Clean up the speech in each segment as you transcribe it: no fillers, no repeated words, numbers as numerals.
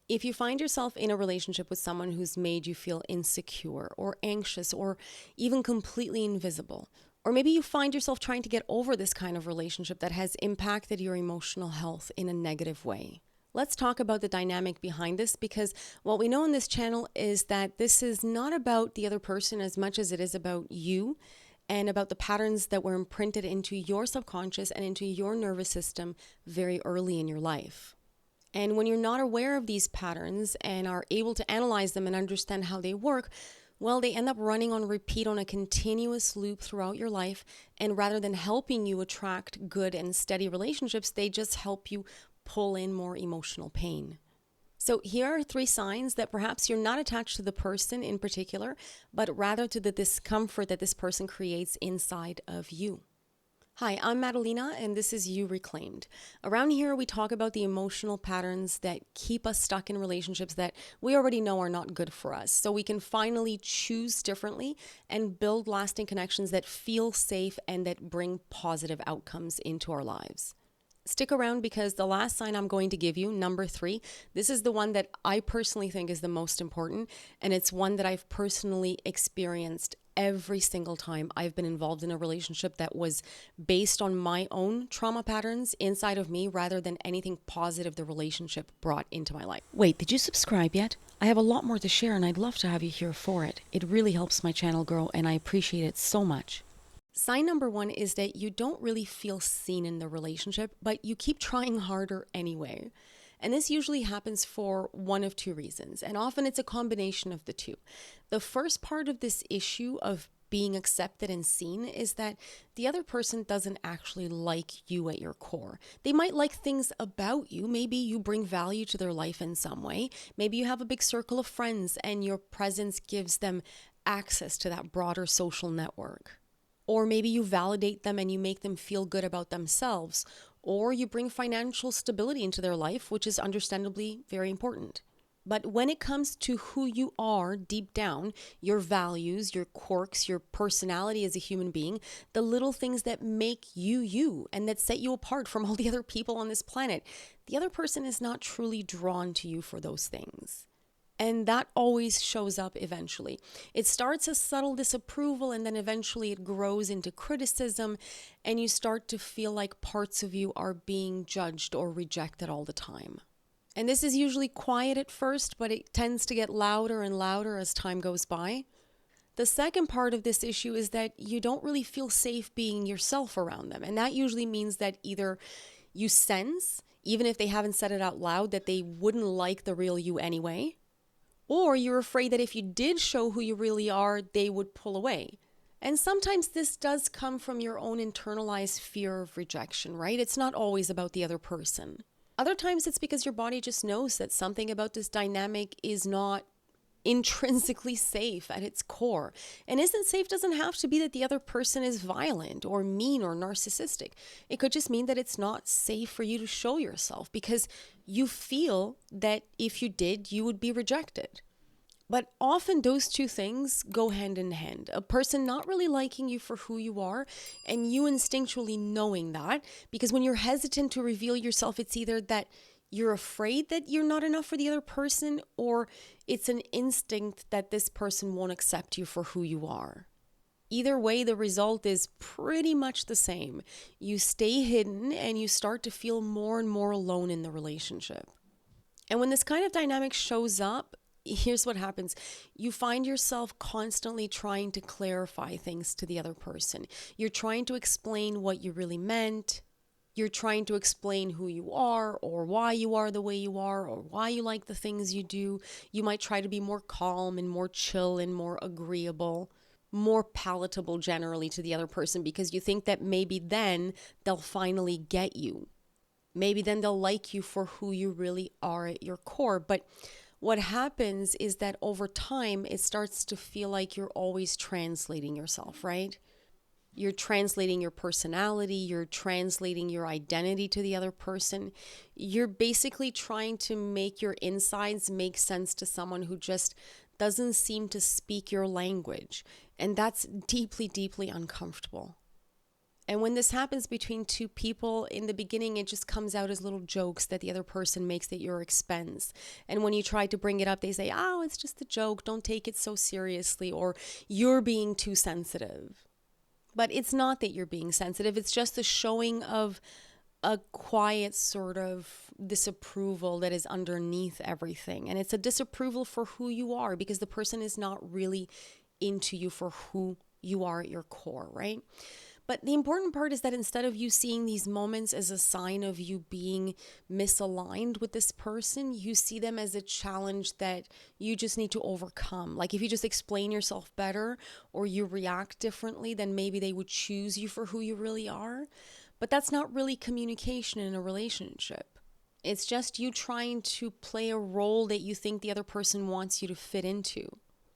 If you find yourself in a relationship with someone who's made you feel insecure or anxious or even completely invisible, or maybe you find yourself trying to get over this kind of relationship that has impacted your emotional health in a negative way. Let's talk about the dynamic behind this, because what we know on this channel is that this is not about the other person as much as it is about you and about the patterns that were imprinted into your subconscious and into your nervous system very early in your life. And when you're not aware of these patterns and are able to analyze them and understand how they work, well, they end up running on repeat on a continuous loop throughout your life. And rather than helping you attract good and steady relationships, they just help you pull in more emotional pain. So here are 3 signs that perhaps you're not attached to the person in particular, but rather to the discomfort that this person creates inside of you. Hi, I'm Madalena, and this is You Reclaimed. Around here, we talk about the emotional patterns that keep us stuck in relationships that we already know are not good for us, so we can finally choose differently and build lasting connections that feel safe and that bring positive outcomes into our lives. Stick around, because the last sign I'm going to give you, number 3, this is the one that I personally think is the most important, and it's one that I've personally experienced every single time I've been involved in a relationship that was based on my own trauma patterns inside of me rather than anything positive the relationship brought into my life. Wait, did you subscribe yet? I have a lot more to share, and I'd love to have you here for it. It really helps my channel grow, and I appreciate it so much. Sign number 1 is that you don't really feel seen in the relationship, but you keep trying harder anyway. And this usually happens for one of 2 reasons, and often it's a combination of the 2. The first part of this issue of being accepted and seen is that the other person doesn't actually like you at your core. They might like things about you. Maybe you bring value to their life in some way. Maybe you have a big circle of friends and your presence gives them access to that broader social network. Or maybe you validate them and you make them feel good about themselves. Or you bring financial stability into their life, which is understandably very important. But when it comes to who you are deep down, your values, your quirks, your personality as a human being, the little things that make you you and that set you apart from all the other people on this planet, the other person is not truly drawn to you for those things. And that always shows up eventually. It starts as subtle disapproval, and then eventually it grows into criticism, and you start to feel like parts of you are being judged or rejected all the time. And this is usually quiet at first, but it tends to get louder and louder as time goes by. The second part of this issue is that you don't really feel safe being yourself around them. And that usually means that either you sense, even if they haven't said it out loud, that they wouldn't like the real you anyway, or you're afraid that if you did show who you really are, they would pull away. And sometimes this does come from your own internalized fear of rejection, right? It's not always about the other person. Other times it's because your body just knows that something about this dynamic is not intrinsically safe at its core. And isn't safe doesn't have to be that the other person is violent or mean or narcissistic. It could just mean that it's not safe for you to show yourself because you feel that if you did, you would be rejected. But often those 2 things go hand in hand. A person not really liking you for who you are and you instinctually knowing that, because when you're hesitant to reveal yourself, it's either that you're afraid that you're not enough for the other person, or it's an instinct that this person won't accept you for who you are. Either way, the result is pretty much the same. You stay hidden and you start to feel more and more alone in the relationship. And when this kind of dynamic shows up, here's what happens. You find yourself constantly trying to clarify things to the other person. You're trying to explain what you really meant. You're trying to explain who you are or why you are the way you are or why you like the things you do. You might try to be more calm and more chill and more agreeable, more palatable generally to the other person because you think that maybe then they'll finally get you. Maybe then they'll like you for who you really are at your core. But what happens is that over time, it starts to feel like you're always translating yourself, right? You're translating your personality, you're translating your identity to the other person. You're basically trying to make your insides make sense to someone who just doesn't seem to speak your language. And that's deeply, deeply uncomfortable. And when this happens between two people, in the beginning, it just comes out as little jokes that the other person makes at your expense. And when you try to bring it up, they say, oh, it's just a joke. Don't take it so seriously. Or you're being too sensitive. But it's not that you're being sensitive. It's just the showing of a quiet sort of disapproval that is underneath everything. And it's a disapproval for who you are because the person is not really into you for who you are at your core, right? But the important part is that instead of you seeing these moments as a sign of you being misaligned with this person, you see them as a challenge that you just need to overcome. Like if you just explain yourself better or you react differently, then maybe they would choose you for who you really are. But that's not really communication in a relationship. It's just you trying to play a role that you think the other person wants you to fit into.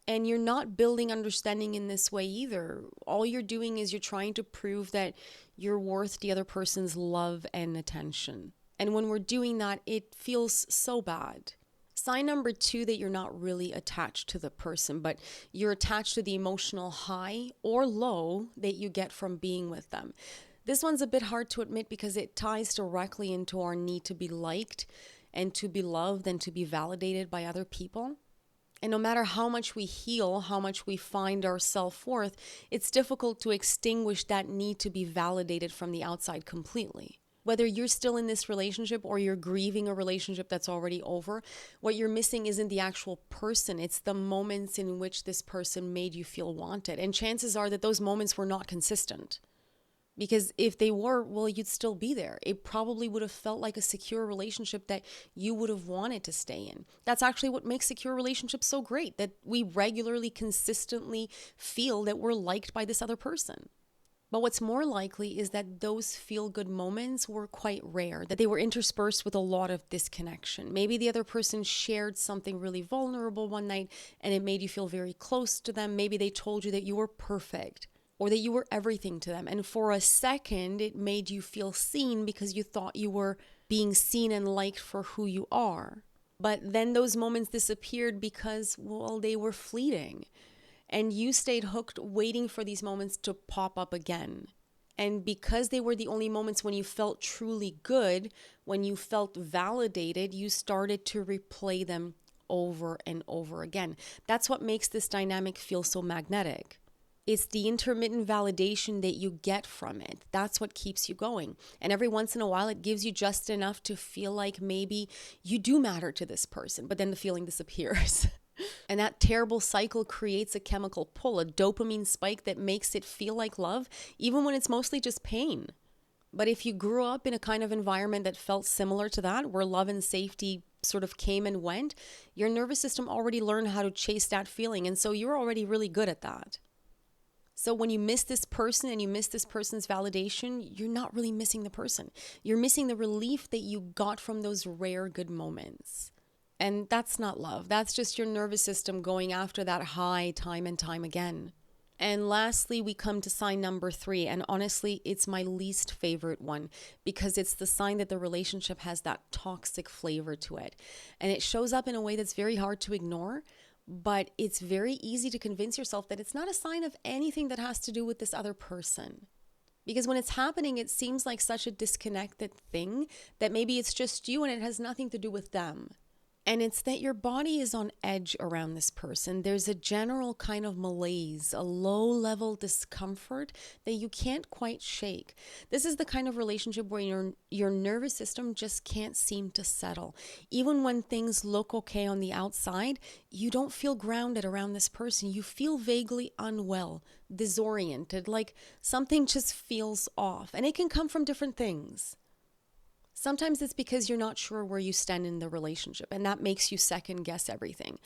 And you're not building understanding in this way either. All you're doing is you're trying to prove that you're worth the other person's love and attention. And when we're doing that, it feels so bad. Sign number 2 that you're not really attached to the person, but you're attached to the emotional high or low that you get from being with them. This one's a bit hard to admit because it ties directly into our need to be liked and to be loved and to be validated by other people. And no matter how much we heal, how much we find our self-worth, it's difficult to extinguish that need to be validated from the outside completely. Whether you're still in this relationship or you're grieving a relationship that's already over, what you're missing isn't the actual person. It's the moments in which this person made you feel wanted. And chances are that those moments were not consistent. Because if they were, well, you'd still be there. It probably would have felt like a secure relationship that you would have wanted to stay in. That's actually what makes secure relationships so great, that we regularly, consistently feel that we're liked by this other person. But what's more likely is that those feel-good moments were quite rare, that they were interspersed with a lot of disconnection. Maybe the other person shared something really vulnerable one night and it made you feel very close to them. Maybe they told you that you were perfect, or that you were everything to them. And for a second, it made you feel seen because you thought you were being seen and liked for who you are. But then those moments disappeared because, well, they were fleeting. And you stayed hooked waiting for these moments to pop up again. And because they were the only moments when you felt truly good, when you felt validated, you started to replay them over and over again. That's what makes this dynamic feel so magnetic. It's the intermittent validation that you get from it. That's what keeps you going. And every once in a while, it gives you just enough to feel like maybe you do matter to this person, but then the feeling disappears. And that terrible cycle creates a chemical pull, a dopamine spike that makes it feel like love, even when it's mostly just pain. But if you grew up in a kind of environment that felt similar to that, where love and safety sort of came and went, your nervous system already learned how to chase that feeling. And so you're already really good at that. So when you miss this person and you miss this person's validation, you're not really missing the person. You're missing the relief that you got from those rare good moments. And that's not love. That's just your nervous system going after that high time and time again. And lastly, we come to sign number 3. And honestly, it's my least favorite one because it's the sign that the relationship has that toxic flavor to it. And it shows up in a way that's very hard to ignore. But it's very easy to convince yourself that it's not a sign of anything that has to do with this other person. Because when it's happening, it seems like such a disconnected thing that maybe it's just you and it has nothing to do with them. And it's that your body is on edge around this person. There's a general kind of malaise, a low-level discomfort that you can't quite shake. This is the kind of relationship where your nervous system just can't seem to settle. Even when things look okay on the outside, you don't feel grounded around this person. You feel vaguely unwell, disoriented, like something just feels off. And it can come from different things. Sometimes it's because you're not sure where you stand in the relationship, and that makes you second guess everything.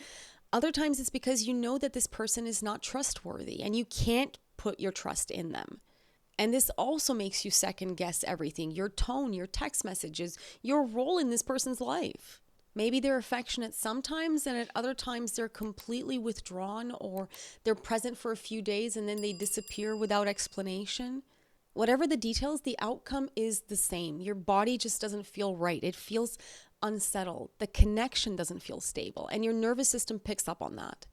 Other times it's because you know that this person is not trustworthy and you can't put your trust in them. And this also makes you second guess everything, your tone, your text messages, your role in this person's life. Maybe they're affectionate sometimes, and at other times they're completely withdrawn, or they're present for a few days and then they disappear without explanation. Whatever the details, the outcome is the same. Your body just doesn't feel right. It feels unsettled. The connection doesn't feel stable, and your nervous system picks up on that.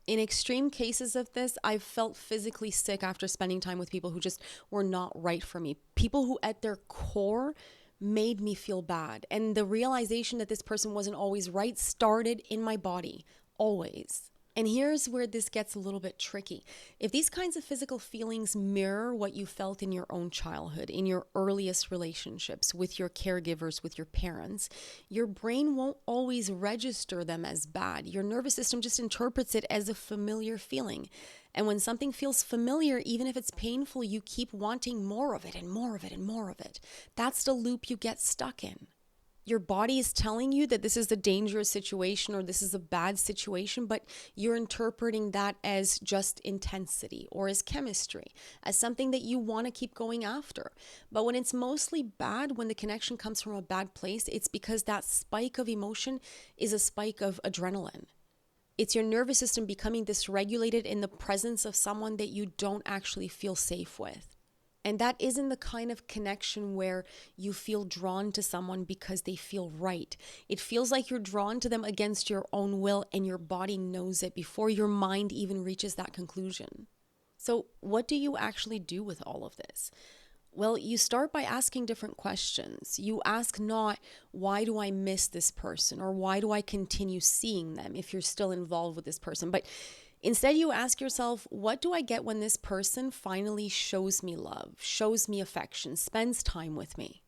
In extreme cases of this, I've felt physically sick after spending time with people who just were not right for me. People who at their core made me feel bad. And the realization that this person wasn't always right started in my body, always. And here's where this gets a little bit tricky. If these kinds of physical feelings mirror what you felt in your own childhood, in your earliest relationships with your caregivers, with your parents, your brain won't always register them as bad. Your nervous system just interprets it as a familiar feeling. And when something feels familiar, even if it's painful, you keep wanting more of it and more of it and more of it. That's the loop you get stuck in. Your body is telling you that this is a dangerous situation or this is a bad situation, but you're interpreting that as just intensity or as chemistry, as something that you want to keep going after. But when it's mostly bad, when the connection comes from a bad place, it's because that spike of emotion is a spike of adrenaline. It's your nervous system becoming dysregulated in the presence of someone that you don't actually feel safe with. And that isn't the kind of connection where you feel drawn to someone because they feel right. It feels like you're drawn to them against your own will, and your body knows it before your mind even reaches that conclusion. So what do you actually do with all of this? Well, you start by asking different questions. You ask not, why do I miss this person? Or why do I continue seeing them if you're still involved with this person? But instead, you ask yourself, what do I get when this person finally shows me love, shows me affection, spends time with me?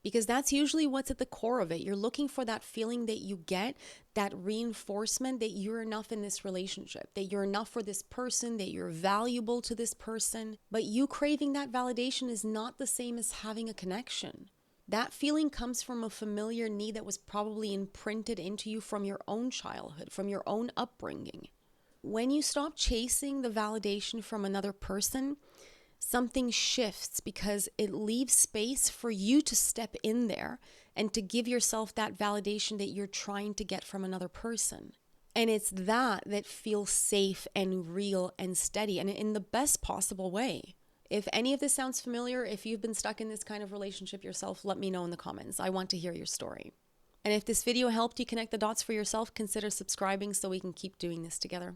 Because that's usually what's at the core of it. You're looking for that feeling that you get, that reinforcement that you're enough in this relationship, that you're enough for this person, that you're valuable to this person. But you craving that validation is not the same as having a connection. That feeling comes from a familiar need that was probably imprinted into you from your own childhood, from your own upbringing. When you stop chasing the validation from another person, something shifts because it leaves space for you to step in there and to give yourself that validation that you're trying to get from another person. And it's that feels safe and real and steady and in the best possible way. If any of this sounds familiar, if you've been stuck in this kind of relationship yourself, let me know in the comments. I want to hear your story. And if this video helped you connect the dots for yourself, consider subscribing so we can keep doing this together.